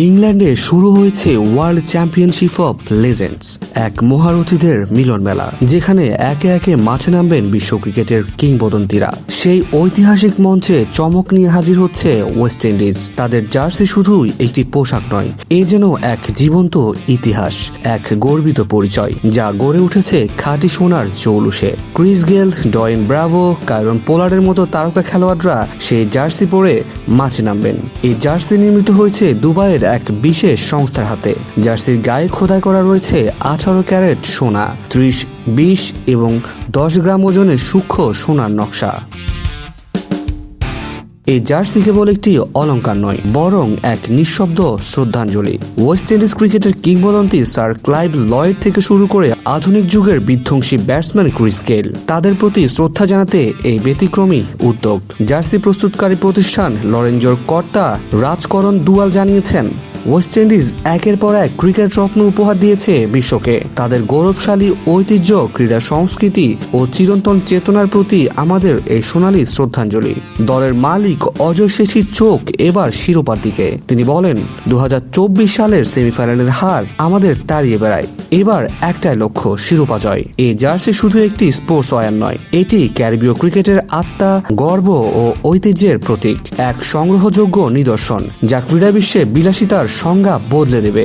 ইংল্যান্ডে শুরু হয়েছে ওয়ার্ল্ড চ্যাম্পিয়নশিপ অফ লেজেন্ডস, এক মহারথীদের মিলন মেলা, যেখানে একে একে মাঠে নামবেন বিশ্ব ক্রিকেটের কিংবদন্তিরা। সেই ঐতিহাসিক মঞ্চে চমক নিয়ে হাজির হচ্ছে ওয়েস্ট ইন্ডিজ। তাদের জার্সি শুধুই একটি পোশাক নয়, এ যেন এক জীবন্ত ইতিহাস, এক গর্বিত পরিচয় যা গড়ে উঠেছে খাঁটি সোনার জৌলুসে। Chris Gayle, Dwayne Bravo, Kieron পোলার্ডের মতো তারকা খেলোয়াড়রা সেই জার্সি পরে মাঠে নামবেন। এই জার্সি নির্মিত হয়েছে দুবাইয়ের এক বিশেষ সংস্থার হাতে। জার্সির গায়ে খোদাই করা রয়েছে 18 ক্যারেট সোনা, 30, 20 এবং 10 গ্রাম ওজনের সূক্ষ্ম সোনার নকশা। এই জার্সি কেবল একটি অলংকার নয়, বরং এক নিঃশব্দ শ্রদ্ধাঞ্জলি। ওয়েস্ট ইন্ডিজ ক্রিকেটের কিংবদন্তি স্যার ক্লাইভ লয়েড থেকে শুরু করে আধুনিক যুগের বিধ্বংসী ব্যাটসম্যান ক্রিস গেল, তাদের প্রতি শ্রদ্ধা জানাতে এই ব্যতিক্রমী উদ্যোগ। জার্সি প্রস্তুতকারী প্রতিষ্ঠান লরেঞ্জোর কর্তা রাজকরণ দুয়াল জানিয়েছেন, ওয়েস্ট ইন্ডিজ একের পর এক ক্রিকেট রত্ন উপহার দিয়েছে বিশ্বকে। তাদের গৌরবশালী ঐতিহ্য, ক্রীড়া সংস্কৃতি ও চিরন্তন চেতনার প্রতি আমাদের এই সোনালী শ্রদ্ধাঞ্জলি। দলের মালিক অজয় শেঠির চোখ এবার শিরোপার দিকে। তিনি বলেন, 2024 সালের সেমিফাইনালের হার আমাদের তাড়িয়ে বেড়ায়। এবার একটাই লক্ষ্য, শিরোপা জয়। এই জার্সি শুধু একটি স্পোর্টস ওয়্যার নয়, এটি ক্যারিবীয় ক্রিকেটের আত্মা, গর্ব ও ঐতিহ্যের প্রতীক, এক সংগ্রহযোগ্য নিদর্শন যা ক্রীড়া বিশ্বে বিলাসিতার সংজ্ঞা বদলে দেবে।